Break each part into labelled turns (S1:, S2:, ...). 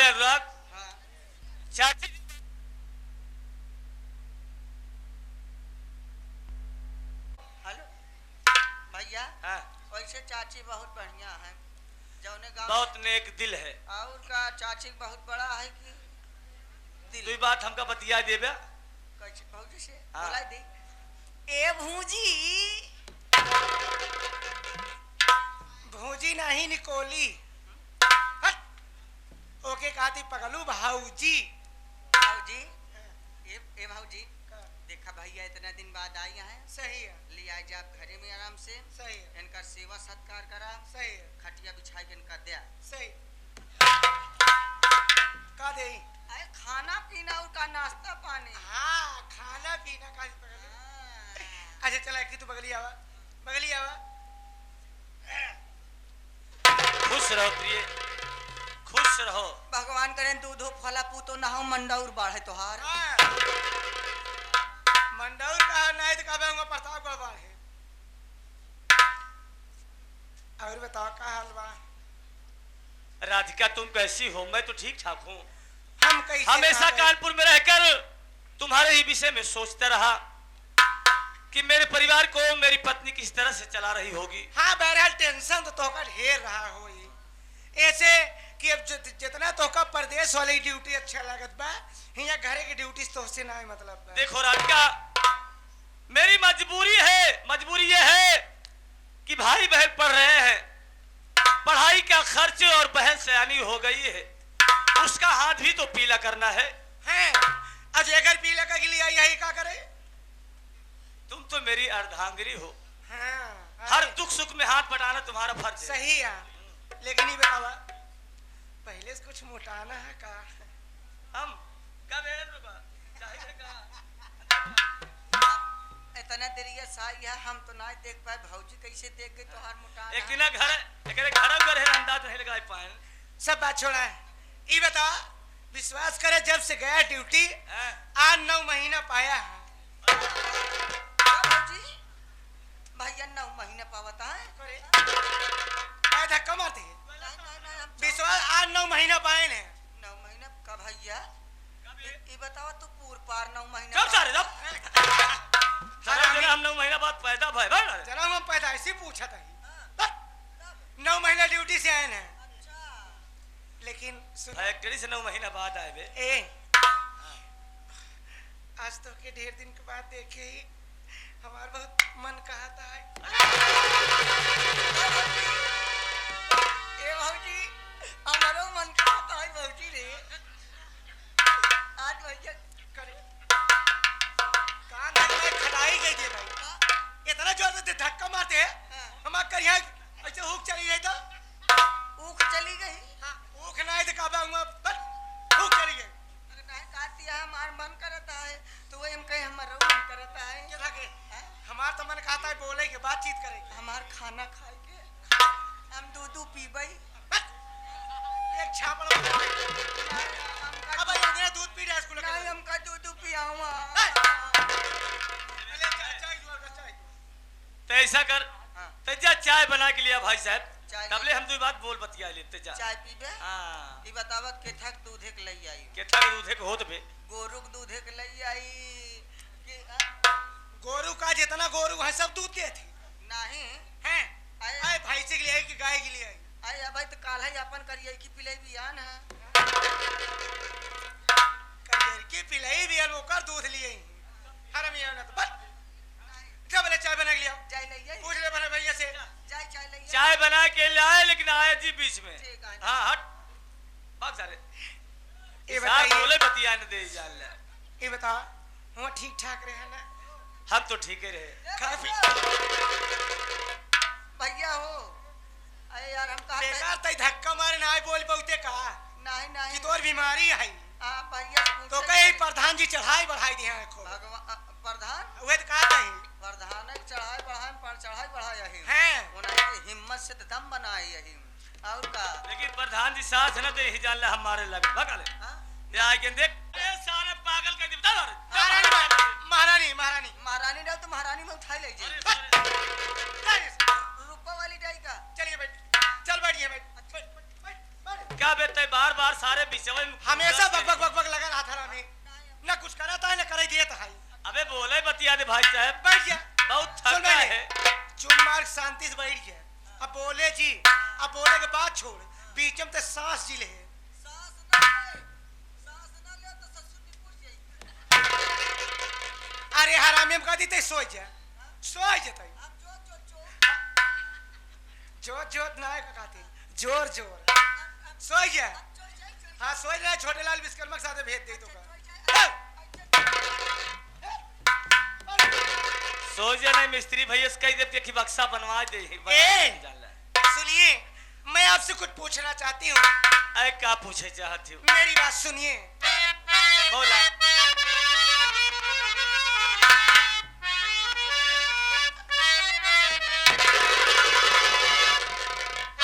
S1: अनुराग।
S2: हाँ।
S1: चाची
S2: हेलो भैया।
S1: हाँ।
S2: वैसे चाची बहुत बढ़िया है, जौने गाँव
S1: बहुत नेक दिल है।
S2: और का चाची बहुत बड़ा है कि दिल।
S1: तू बात हमका बतिया देबे।
S2: कैसे भौजी से
S1: हाँ।
S2: बोला दी। ए भूजी,
S3: भूजी नहीं निकोली, हट। ओके कहती पगलू भाऊजी।
S2: भाऊजी, ए भाऊजी, देखा भैया इतना दिन बाद आई हैं।
S3: सही है,
S2: ले आए जा घरे में आराम से।
S3: सही है,
S2: इनका सेवा सत्कार करा।
S3: सही है,
S2: खटिया बिछाई के इनका दिया।
S3: सही। का दे?
S2: अरे खाना पीना उनका नाश्ता पानी।
S3: हाँ, खाना पीना का पगलू। अच्छा चला कि तू बगली आवा, बगली आवा।
S1: खुश रहो प्रिय, खुश रहो।
S2: भगवान करें दूधो फला पूतो ना हो मंडौर बाढ़े तोहार।
S3: मंडौर का नहीं तो कबे होगा प्रताप गढ़ बाढ़े। और बताओ का हाल बा?
S1: राधिका तुम कैसी हो? मैं तो ठीक ठाक हूँ।
S3: हम कैसे
S1: हमेशा कानपुर में रहकर तुम्हारे ही विषय में सोचता रहा कि मेरे परिवार को मेरी पत्नी किस तरह से चला रही होगी।
S3: हाँ बहरहाल टेंशन तो तोका ढेर रहा हो ऐसे कि अब जितना तोका प्रदेश वाली ड्यूटी अच्छा लागत बा, यहाँ घरे की ड्यूटी तो से ना मतलब बा।
S1: देखो राधिका, मेरी मजबूरी ये है कि भाई बहन पढ़ रहे हैं, पढ़ाई का खर्च और बहन सयानी हो गई है, उसका हाथ भी तो पीला करना है।
S3: हैं आज अगर पीला का लिए यही का करे?
S1: तुम तो मेरी अर्धांगिनी हो।
S3: हाँ,
S1: हर दुख सुख में हाथ बटाना तुम्हारा फर्ज है।
S3: सही है, लेकिन ये बतावा पहले से कुछ मोटाना है का?
S1: हम कब
S2: इतना देरिया साई है, हम तो ना देख पाए। भौजी कैसे देख गई तोहार मोटा?
S1: एक दिन घर है अंदाज नहीं लगा पाए।
S3: सब बात छोड़ा है, ये बता विश्वास करे जब से गया ड्यूटी आज 9 महीना पाया है।
S2: भौजी भैया 9 महीने पावता है।
S3: धक्का मारते विश्वास आज 9 महीना पाए ने।
S2: 9 महीना का भैया ये बताओ तू पूर पार 9 महीना
S1: कब सारे हम 9 महीना बाद पैदा भाई
S3: जरा हम पैदा ऐसे पूछा था। 9 महीना ड्यूटी से आए हैं, लेकिन
S1: फैक्ट्री से 9 महीना बाद आए बे।
S3: आज तो के ढेर दिन के बाद देखे ही हमारा बहुत मन कहता है।
S2: ए भौजी हमारो मन कहता है भौजी रे। आज भैया
S3: करे कान में खटाई गई थी भाई, इतना जोर से धक्का मारते हैं हम करिया ऐसे हुक चली गई तो
S2: ऊख चली गई।
S3: हाँ, ऊख नहीं तो काबा हुक चली गई।
S2: नहीं कहती है हमार मन करता है तो वही हम कहे हमारा मन करता है।
S3: ये लगे हमार तो मन कहता है बोले के बातचीत करे
S2: हमार खाना खाए के हम दूध पीबई।
S3: एक छापड़ अब ये दूध पी रहा स्कूल
S2: नहीं हमका दूध पियावा।
S1: तो ऐसा कर तो जा चाय बना के लिया भाई साहब।
S2: चाय
S1: तबले हम दो बात बोल बतिया लेते जा।
S2: चाय पीबे?
S1: हाँ।
S2: ये बतावत के थक दूधे के लई आई।
S1: केथा के दूधे के होत बे।
S2: गोरुक दूधे के लई आई कि
S3: गोरू का जितना गोरू है सब दूध के थी
S2: नहीं
S3: हैं। आए भैंस के लिए आई कि गाय के लिए आई?
S2: आई अब तो काल है अपन करिए की पिलाई बियान है।
S3: करियर की पिलाई भी वो कर दूध लिए हरम ये ना तो बस क्या बोले चाय बना के लिया
S2: चाय लई आई।
S3: पूछ ले बना भैया से
S2: चाय चाय लई आई।
S1: चाय बना के लाए लेकिन आए जी बीच में।
S2: ठीक है।
S1: हाँ हट भाग सारे
S3: ये
S1: साहब
S3: बताइए
S1: बोले बतिया न दे जान ले।
S3: ये बता वो ठीक ठाक रहे ना?
S1: हम तो ठीक ही रहे।
S3: काफी
S2: भैया हो अरे यार हम कहा
S3: बेकार तई धक्का मारे ना बोल बहुते का
S2: नहीं नहीं
S3: कि तोर बीमारी है
S2: भैया
S3: तो कई प्रधान जी चढ़ाई बढ़ाई दिया है खूब।
S2: भगवान प्रधान
S3: वे तो कहते हैं
S2: प्रधान चढ़ाई बढ़ाई पर चढ़ाई बढ़ाई यही
S3: हैं
S2: उन्हें हिम्मत से दम बनाई यही और का।
S1: लेकिन प्रधान जी साथ न दे ही जान ले हमारे लगे भगा ले। ये आगे देख सारे पागल कर दे बता।
S3: महारानी महारानी
S2: महारानी डाल तो महारानी में उठाई ले जी रूपा वाली डाई का।
S3: चलिए बैठ चल बैठिए बैठ
S1: का बेटे बार बार सारे बिचवे में
S3: हमेशा बक बक बक बक लगा रहा था रानी, ना कुछ करा था ना करे दिया था।
S1: अबे बोले बतिया दे भाई साहब,
S3: बैठ जा,
S1: बहुत
S3: सुन
S1: थका
S3: मैंने,
S1: है।
S3: चुप मार शांति से बैठ जा। अब बोले जी, अब बोले के बाद छोड़, बीच में तो सांस जी ले। अरे हरामी में कह दी सो जा, सो जते जोर जोर ना कहते, जोर जोर सो जा। हाँ सो जा, छोटे लाल विश्वकर्मा के साथ भेज दे तो
S1: सो जा नहीं मिस्त्री भैया से कह दे कि बक्सा बनवा दे।
S3: सुनिए, मैं आपसे कुछ पूछना चाहती हूँ।
S1: अरे क्या पूछे चाहती हूँ?
S3: मेरी बात सुनिए।
S1: बोला।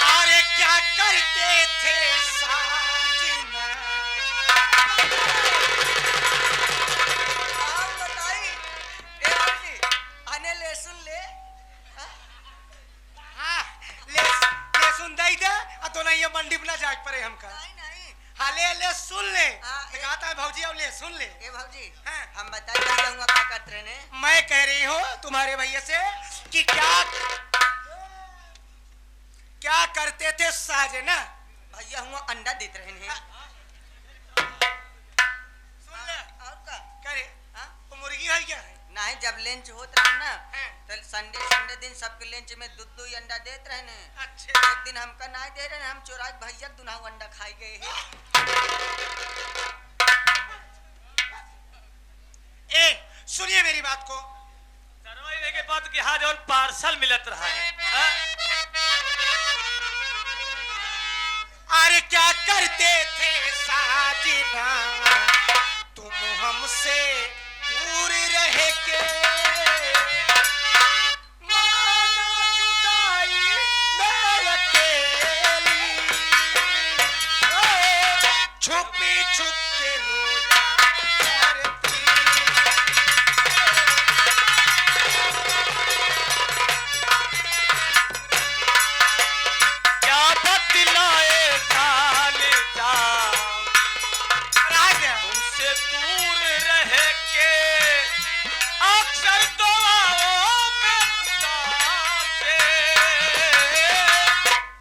S3: अरे क्या करते थे साजना?
S2: आने ले सुन ले।
S3: हाँ, ले सुन दई दे, तो नहीं ये मंडी में ना जाग पड़े हमका।
S2: नहीं
S3: हाले ले सुन ले।
S2: हाँ,
S3: कहता है भौजी अब ले सुन ले।
S2: ए भाजी,
S3: हाँ।
S2: हम बताइए हुआ क्या करते रहे ने?
S3: मैं कह रही हूँ तुम्हारे भैया से कि क्या करते थे साजना?
S2: भैया हुआ अंडा देते रहे ने।
S3: सुन ले।
S2: और का?
S3: करे
S2: हाँ?
S3: वो मुर्गी है क्या है?
S2: नहीं, जब लंच होत रहे ना,
S3: हाँ।
S2: तो संडे दिन सबके लंच में दूध अंडा देते रहे ने।
S3: अच्छा।
S2: एक दिन हमका नहीं दे रहे, हम चोरा के भैया दुनाऊ अंडा खाई गए हैं।
S3: ए सुनिए मेरी बात को।
S1: सरवाई के बाद कि हाँ जो पार्सल मिलत रहा है। हाँ?
S3: अरे क्या करते थे साजना तुम हमसे दूर रह के? माना जुदाई मैं अकेली, छुपी छुप के रोया करती।
S1: क्या बतलाए जाने जा
S3: राजा
S1: तुमसे दूर रह के, अक्सर दुआओं में खुदा से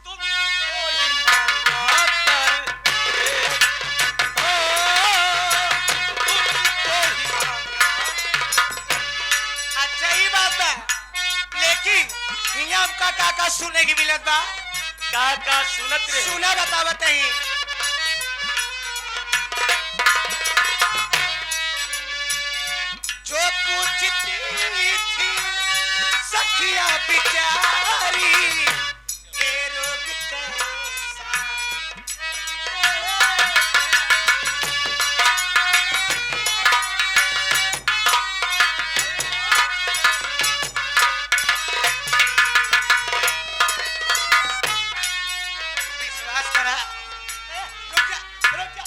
S1: तुमको ही मांगा करते, ओ तुमको ही मांगा।
S3: अच्छा ही बात बा, लेकिन हियां का काका सुने की मिलत बा।
S1: काका सुनत रे।
S3: सुना बतावत ही। जो पूछती थी सखिया बिचारी ये रोग कैसा? विश्वास करा। रुक जा, रुक जा,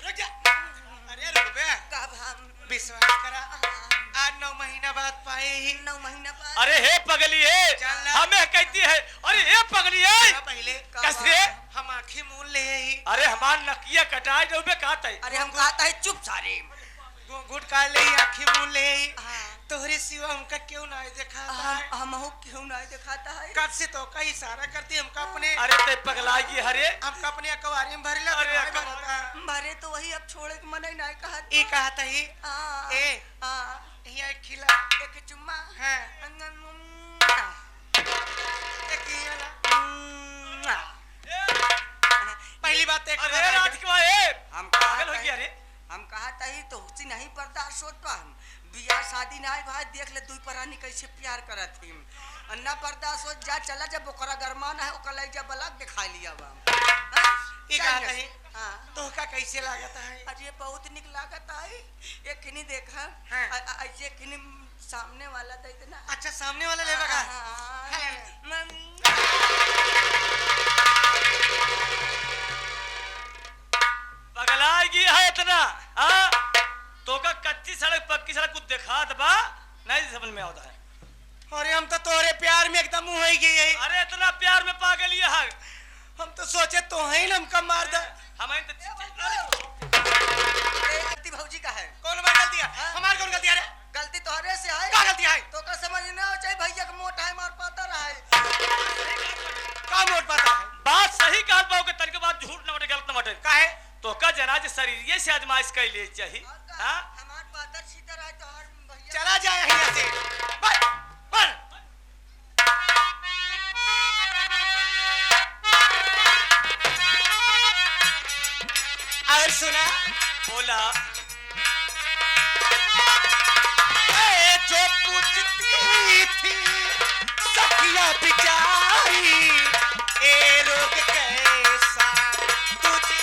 S3: रुक जा। अरे रुक बे,
S2: कब हम
S3: विश्वास करा। आज 9 महीना बाद पाए ही।
S2: 9 महीना बाद?
S1: अरे हे पगली है,
S3: चल।
S1: हमें कहती है। अरे हे पगली है,
S3: पहले
S1: कैसे?
S3: हम आंखें मूल ले ही
S1: अरे हमार नकिया कटाए जो बे कहता है।
S2: अरे हम कहता है चुप सारे।
S3: गुट काट ले ही, आंखें मूल ले ही।
S2: हाँ।
S3: तोहरे सिवा हमका क्यों ना देखा है?
S2: हमहू क्यों नहीं दिखाता है?
S3: कब से तो का इशारा करती हमका अपने,
S1: अरे ते पगला की हरे।
S3: हमका अपने अखबारी में भर ले।
S1: अरे
S3: अरे
S1: अखबार-
S2: भरे तो वही अब छोड़े के मन ही नहीं कहत।
S3: ये कहता ही ए
S2: हाँ,
S3: यहाँ एक खिला
S2: एक चुम्मा।
S3: है
S2: मुम्मा।
S3: एक ये वाला।
S2: मुम्मा।
S3: पहली बात एक
S1: अरे राजकुमार है,
S2: हम
S1: पागल हो
S2: कहत
S1: गया
S2: हई-
S1: रे।
S2: हम कहता ही तो हुसी नहीं बर्दाश्त होत बा। हम बियाह शादी नहीं भाई, देख ले दुई परानी कैसे प्यार करत ही। अन्ना बर्दाश्त हो जा, चला जब ओकरा गरमान है ओकरा ले जा बलाक दिखा लिया बा।
S3: ये कहता है
S2: हाँ।
S3: तो का कैसे लागत है?
S2: अरे बहुत निक लागत है। एक खिनी देखा
S3: हाँ।
S2: ऐसे खिनी सामने वाला दे देना।
S3: अच्छा सामने वाला लेवा का?
S1: पगलाएगी है इतना। हाँ तो का कच्ची सड़क पक्की सड़क कुछ दिखा दबा नहीं समझ में आता है।
S3: अरे हम तो तोरे प्यार में एकदम हो ही गए।
S1: अरे इतना प्यार में पागल ये है।
S3: हम तो सोचे तो है ना हमका मार दे।
S1: हमें तो
S2: गलती भौजी का है।
S3: कौन हमारी गलती है? हमारी कौन गलती है रे?
S2: गलती तोहरे से है।
S3: क्या गलती है?
S2: तो का समझ ना हो चाहे भैया का मोटा है मार पाता रहा है।
S3: का मोट पाता है?
S1: बात सही कहत बाऊ के तनके बात झूठ न बटे गलत न बटे।
S3: काहे?
S1: तो का जनाज शरीर से आजमाइश कर ले चाहिए। हां
S2: हमार पातर सीधा रहा तो हर भैया
S3: चला जाए यहाँ से। बस बस और सुना
S1: बोला
S3: जो पूछती थी सखिया बिचारी ए रोग कैसा तुझे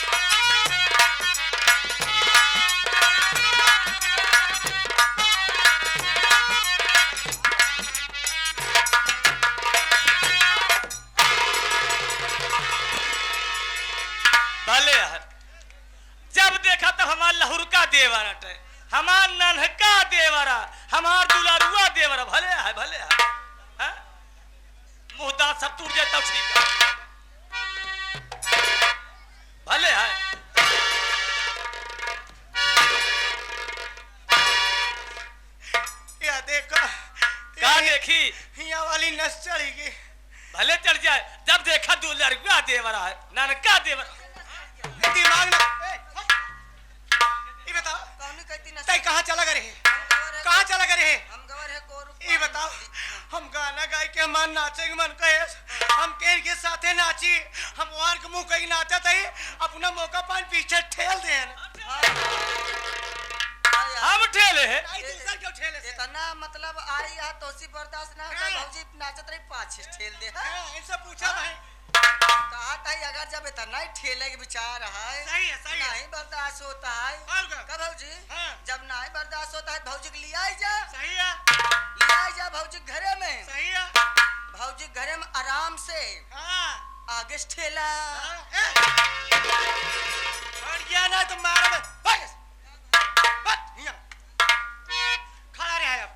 S1: भले यार जब देखा तब हमार लहुरका देवरा टे हमार नन्हका देवरा हमार दुलारुआ देवरा भले है हैं? मुहदा सब टूट जाए तब ठीक है भले है
S3: या देखा
S1: का देखी
S3: यहाँ वाली नस चढ़ेगी।
S1: भले चढ़ जाए जब देखा दुलारुआ देवरा है नन्हका देवरा
S3: दिमाग में ये बताओ
S2: कौनी कहती ना
S3: तय कहाँ चला करे है? कहाँ चला करे है?
S2: हम गवर है कोरु
S3: ये बताओ हम गाना गाय के मन नाचे के मन कहे हम केर के साथे नाची हम वार के मुंह कहीं नाचा थे अपना मौका पान पीछे ठेल देन।
S1: हम ठेले है
S3: नहीं दूसरा क्यों ठेले से?
S2: इतना मतलब आई यहाँ तोसी बर्दाश्त ना होता भौजी नाचत रही पाछे ठेल दे है।
S3: इनसे पूछा भाई
S2: कहा था अगर जब इतना ही ठेले के विचार है
S3: सही है सही है
S2: नहीं बर्दाश्त होता है
S3: और क्या?
S2: का भौजी
S3: हाँ।
S2: जब नहीं बर्दाश्त होता है भौजी के लिया ही जा
S3: सही है
S2: लिया ही जा भौजी के घरे में
S3: सही है
S2: भौजी के घरे में आराम से
S3: हाँ
S2: आगे से ठेला
S3: और गया ना तो मार में बस यहाँ खड़ा रहा है अब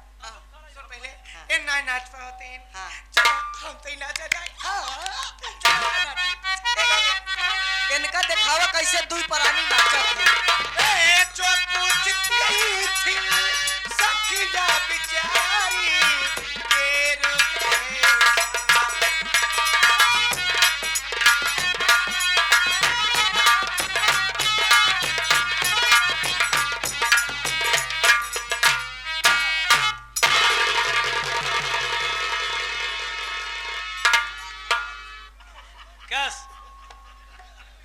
S3: सुन पहले इन ना नाच पाते हैं
S2: हाँ।
S3: चलो हम तो ही नाचा जाए
S2: इनका दिखावा कैसे दुई परानी नाचत है
S3: ए जो पूछती थी सखिया बिचारी ये रुके
S1: कस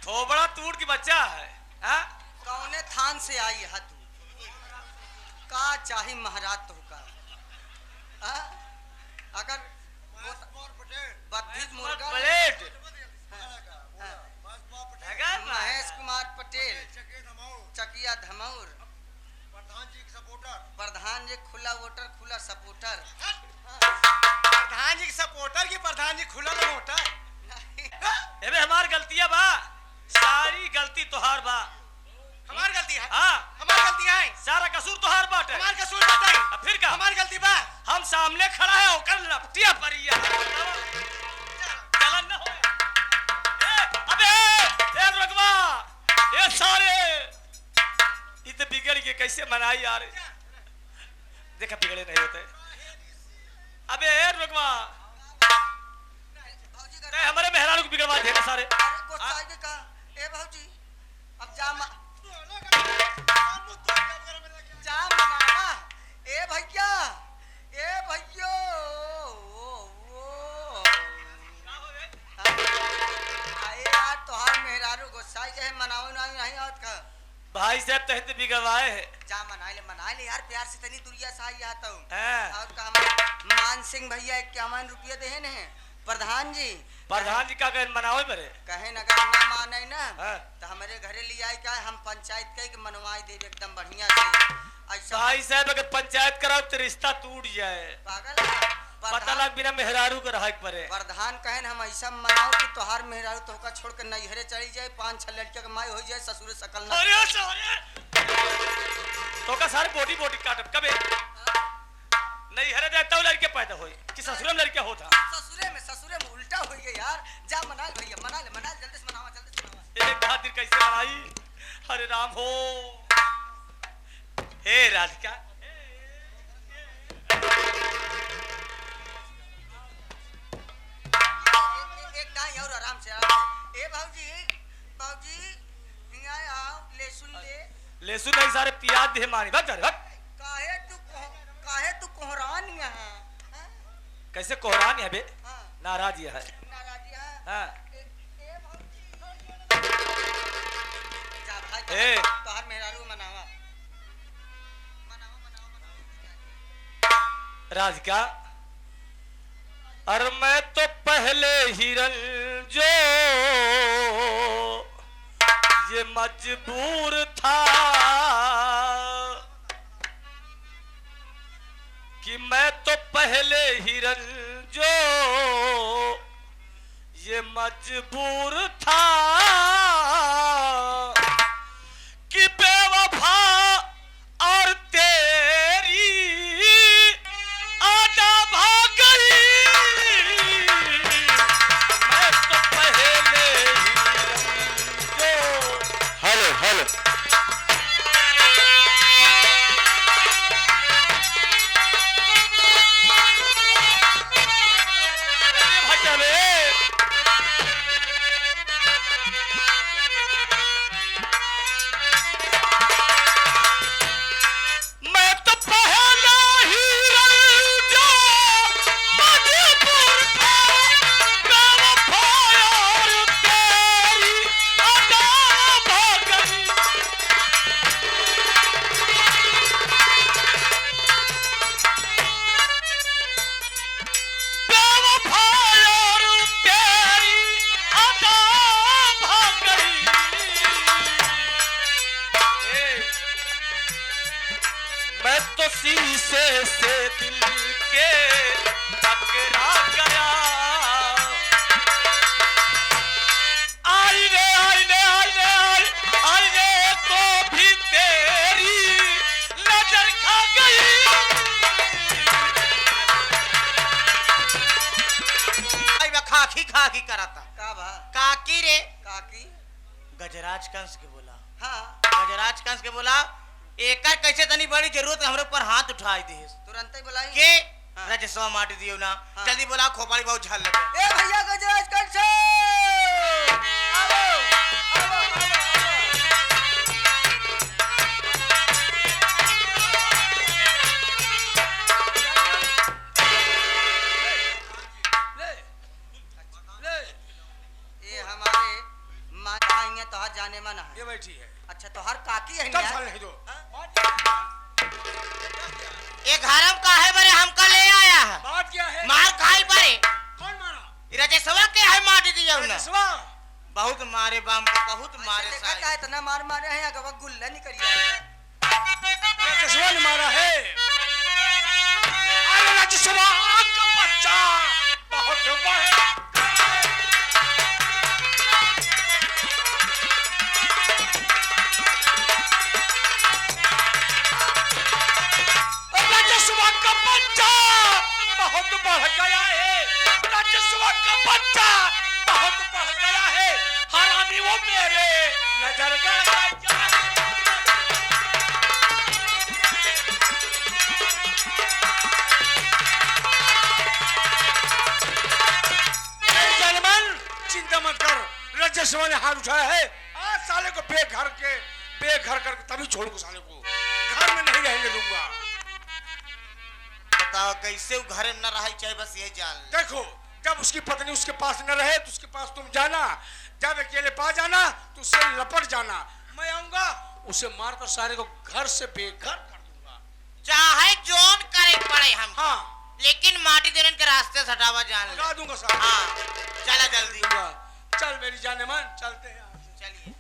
S1: थोबड़ा टूट की बच्चा है हाँ?
S2: कौने थान से आई है तू का चाही महाराज तो का अगर बद्धित मुर्गा
S1: प्लेट
S2: महेश कुमार पटेल चकिया धमौर प्रधान जी खुला वोटर खुला सपोर्टर
S3: प्रधान जी सपोर्टर की प्रधान जी खुला मोटर
S1: एबे हमार गलतियां बा सारी गलती तोहार बा
S3: हमार गलती है
S1: हाँ
S3: हमार गलती है
S1: सारा कसूर तोहार बाटे
S3: हमार कसूर बताई
S1: अब फिर का
S3: हमार गलती बा
S1: हम सामने खड़ा है ओकर लपटिया परिया चलन न हो अबे ए रगवा ए सारे इतने बिगड़ के कैसे मनाई यार देखा बिगड़े नहीं होते अबे ए रगवा ते हमारे मेहरारू को बिगड़वा देना सारे
S2: ए भौजी अब जा मनावा ए भैया आए यार तोहार मेहरारू गुस्साई जे मनावे नहीं आवत का
S1: भाई साहब तहत बिगड़वाए है
S2: जा मना ले यार प्यार से तनी दुरिया से आई आता हूँ
S1: हाँ।
S2: और का मान सिंह भैया 51 रुपया देहे ने प्रधान जी
S1: का कहे मनावे मेरे
S2: कहे अगर ना माने ना
S1: हाँ।
S2: तो हमारे घरे ले आई का हम पंचायत के मनवाई देव एकदम बढ़िया से ऐसा
S1: भाई साहब अगर पंचायत कराओ तो रिश्ता टूट जाए
S2: पागल
S1: पता लग बिना मेहरारू के रहा पड़े
S2: प्रधान कहन हम ऐसा मनाओ कि तोहार मेहरारू तोहका छोड़ के नैहरे चली जाए 5-6 लड़कियों के माई हो जाए ससुर सकल ना
S1: अरे सारे तो का सारे बॉडी काटब कबे नहीं हरे जाए तो लड़के पैदा होई कि ससुर में लड़के होता
S2: ससुर ससुरे में उल्टा हो गया यार। जा मना ले भैया, मना ले जल्दी से मनावा, जल्दी से मनावा।
S1: एक खातिर कैसे मनाई? हरे राम हो। हे राधिका,
S2: एक दाई और आराम से, आराम से। ए बाबूजी यहाँ आओ, लहसुन ले।
S1: लहसुन नहीं सारे प्याज दे मारी। भाग जा रे, भाग।
S2: काहे तू कोहरान यहाँ?
S1: कैसे कोहरान है बे?
S2: हाँ।
S1: नाराज है।
S2: नाराजी है।
S1: हाँ।
S2: ए बाबूजी। जा भाई,
S1: ए।
S2: तोहर मेहरारू मनावा।
S1: राधिका, और मैं तो पहले ही रंजो ये मजबूर था कि मैं तो पहले ही रंजो ये मजबूर था कि बेवफा और तेरी आजा भाग गई। मैं तो पहले ही हेलो हेलो शीशे से दिल के टकरा गया। आईने को भी तेरी नजर खा गई।
S3: खाकी कराता
S2: का बा?
S3: काकी रे
S2: काकी?
S3: गजराज कंस के बोला।
S2: हाँ।
S3: गजराज कंस के बोला एका कैसे तनी बड़ी जरूरत हमरे ऊपर हाथ उठाई दे।
S2: तुरंत ही बुलाई
S3: के
S2: हाँ।
S3: रजसवा माटी दियो ना।
S2: हाँ।
S3: जल्दी बोला खोपड़ी बहुत झल लगे।
S2: ए भैया गजराज कंस आओ आओ आओ ये हमारे माँ आएंगे तो हाथ जाने मना है।
S3: ये बैठी है।
S2: अच्छा तो हर काकी है
S3: कब
S2: ना?
S3: साल नहीं दो ये घरम का है बरे हमका ले आया है। बात क्या है? मार खाई बरे। कौन मारा? रजसवा के है माटी दिया ना। रजसवा बहुत मारे बाम को बहुत मारे
S2: देखा
S3: साले।
S2: क्या इतना मार मारे हैं अगवा गुल्ला निकल गया।
S3: रजसवा ने मारा है। अरे रजसवा का बच्चा बहुत बड़ा। बहुत बढ़ गया है। राजस्व का बच्चा बहुत बढ़ गया है। हरामी वो मेरे नजर गया। चिंता मत कर, राजस्व ने हाथ उठाया है। आज साले को बेघर करके तभी छोड़ूंगा साले को। घर में नहीं रहने दूंगा। बताओ कैसे वो घर में न रहा चाहे बस ये जान। देखो जब उसकी पत्नी उसके पास न रहे तो उसके पास तुम जाना। जब अकेले पास जाना तो उससे लपट जाना। मैं आऊंगा उसे मारकर सारे को घर से बेघर कर दूंगा। चाहे जोन करे पड़े हम। हाँ लेकिन माटी देने के रास्ते से हटावा जान ले दूंगा साहब। हाँ चला जल्दी। चल मेरी जाने मन चलते हैं। चलिए।